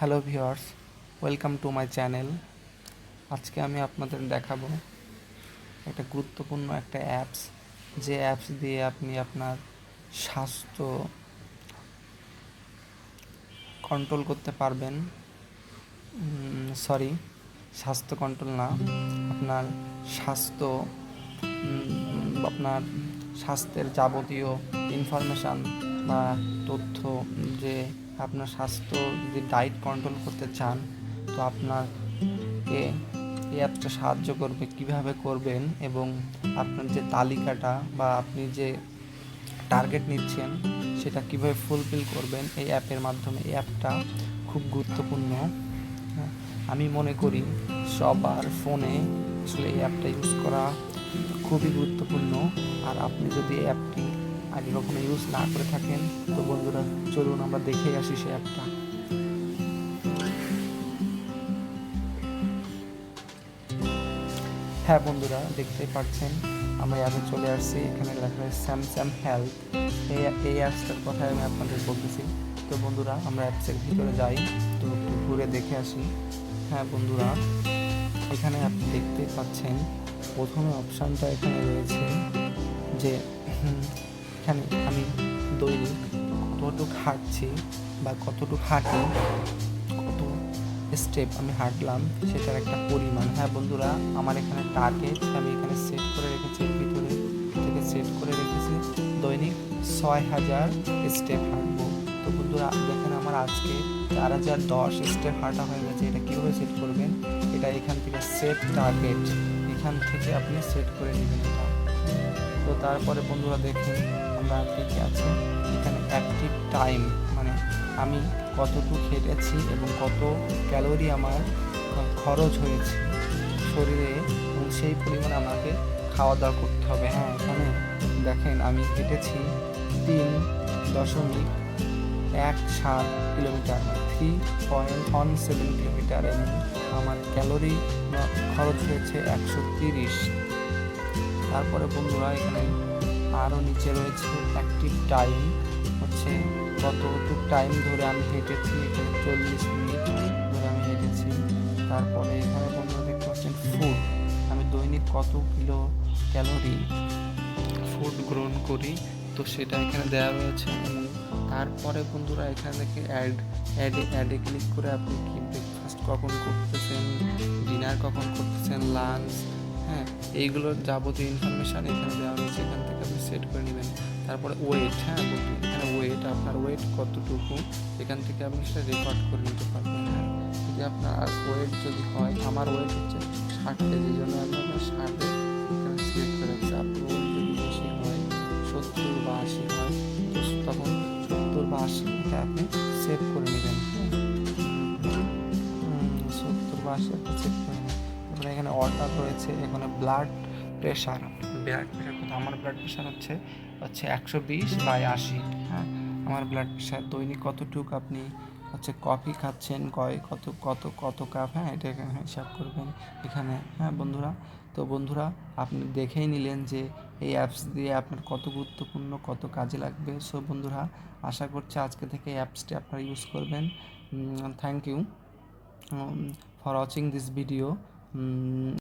Hello viewers, welcome to my channel. আজকে আমি আপনাদের দেখাবো একটা গুরুত্বপূর্ণ একটা অ্যাপস, যে অ্যাপস দিয়ে আপনি আপনার স্বাস্থ্য কন্ট্রোল করতে পারবেন। স্বাস্থ্য কন্ট্রোল না, আপনার স্বাস্থ্য আপনার স্বাস্থ্যের যাবতীয় ইনফরমেশান বা তথ্য, যে আপনার স্বাস্থ্য যদি ডায়েট কন্ট্রোল করতে চান, তো আপনাকে এই অ্যাপসটা সাহায্য করবে কিভাবে করবেন, এবং আপনার যে তালিকাটা বা আপনি যে টার্গেট নিচ্ছেন সেটা কিভাবে ফুলফিল করবেন এই অ্যাপের মাধ্যমে। এই অ্যাপটা খুব গুরুত্বপূর্ণ। আমি মনে করি সবার ফোনে আসলে এই অ্যাপটা ইউজ করা খুবই গুরুত্বপূর্ণ। আর আপনি যদি এই অ্যাপটি আগে কখনো ইউজ না করে থাকেন, তো বন্ধুরা চলুন আমরা দেখে আসি সেই অ্যাপটা। হ্যাঁ বন্ধুরা, দেখতেই পাচ্ছেন আমরা অ্যাপে চলে আসছি। এখানে লেখা আছে স্যামসাং হেলথ। এই অ্যাপসটার কথাই আমি আপনাদের বলতেছি। তো বন্ধুরা আমরা অ্যাপসের ভিতরে যাই, তো একটু ঘুরে দেখে আসি। হ্যাঁ বন্ধুরা, এখানে আপনি দেখতেই পাচ্ছেন প্রথমে অপশানটা এখানে রয়েছে যে এখানে আমি দৈনিক কতটুকু হাঁটছি বা কতটুকু হাঁটি, কত স্টেপ আমি হাঁটলাম সেটার একটা পরিমাণ। হ্যাঁ বন্ধুরা, আমার এখানে টার্গেট আমি এখানে সেট করে রেখেছি, ভিতরে থেকে সেট করে রেখেছি দৈনিক 6000 স্টেপ হাঁটবো। তো বন্ধুরা দেখেন আমার আজকে 4010 স্টেপ হাঁটা হয়ে গেছে। এটা কীভাবে সেট করবেন, এটা এখান থেকে সেট টার্গেট, এখান থেকে আপনি সেট করে নেবেন এটা। তো তারপরে বন্ধুরা দেখুন আমরা কী কী আছে এখানে। অ্যাক্টিভ টাইম মানে আমি কতটুকু হেঁটেছি এবং কত ক্যালোরি আমার খরচ হয়েছে শরীরে, এবং সেই পরিমাণে আমাকে খাওয়া দাওয়া করতে হবে। হ্যাঁ, এখানে দেখেন আমি হেঁটেছি 3.17 কিলোমিটার, 3.17 কিলোমিটার, এবং আমার ক্যালোরি খরচ হয়েছে 130। তারপরে বন্ধুরা এখানে আরও নিচে রয়েছে অ্যাক্টিভ টাইম, হচ্ছে কতটুকু টাইম ধরে আমি হেঁটেছি। এখানে 40 মিনিট ধরে আমি হেঁটেছি। তারপরে এখানে বন্ধুরা দেখতে পাচ্ছেন ফুড, আমি দৈনিক কত কিলো ক্যালোরি ফুড গ্রহণ করি, তো সেটা এখানে দেওয়া রয়েছে। এবং তারপরে বন্ধুরা এখানে দেখে অ্যাডে ক্লিক করে আপনি কি ব্রেকফাস্ট কখন করতেছেন, ডিনার কখন করতেছেন, লাঞ্চ, হ্যাঁ এইগুলোর যাবতীয় ইনফরমেশান এখানে দেওয়া রয়েছে। এখান থেকে আপনি সেট করে নেবেন। তারপরে ওয়েট, হ্যাঁ বন্ধু এখানে ওয়েট, আপনার ওয়েট কতটুকু এখান থেকে আপনি সেটা রেকর্ড করে নিতে পারবেন। হ্যাঁ, যদি আপনার ওয়েট যদি হয়, আমার ওয়েট হচ্ছে 60 কেজি, জন্য আমি আপনার 60 এখানে সিলেক্ট করে রাখছি। আপনার ওয়েট যদি বেশি হয়, 70 বা 80 হয়, তো তখন 70 বা 80 এটা আপনি সেভ করে নেবেন। 70 বা 80 আপনি সেভ করে নেবেন। তারপরে এখানে অর্ডার রয়েছে, এখানে ব্লাড প্রেশার কথা। আমার ব্লাড প্রেশার হচ্ছে 120/80। হ্যাঁ, আমার ব্লাড প্রেশার দৈনিক কতটুকু আপনি কফি খাচ্ছেন, কত কত কত কাপ, হ্যাঁ এটা এখানে হিসাব করবেন এখানে। হ্যাঁ বন্ধুরা, তো বন্ধুরা আপনি দেখেই নিলেন যে এই অ্যাপস দিয়ে আপনার কত গুরুত্বপূর্ণ, কত কাজে লাগবে। সো বন্ধুরা, আশা করছি আজকে থেকে এই অ্যাপসটি আপনারা ইউজ করবেন। Thank you for watching this video.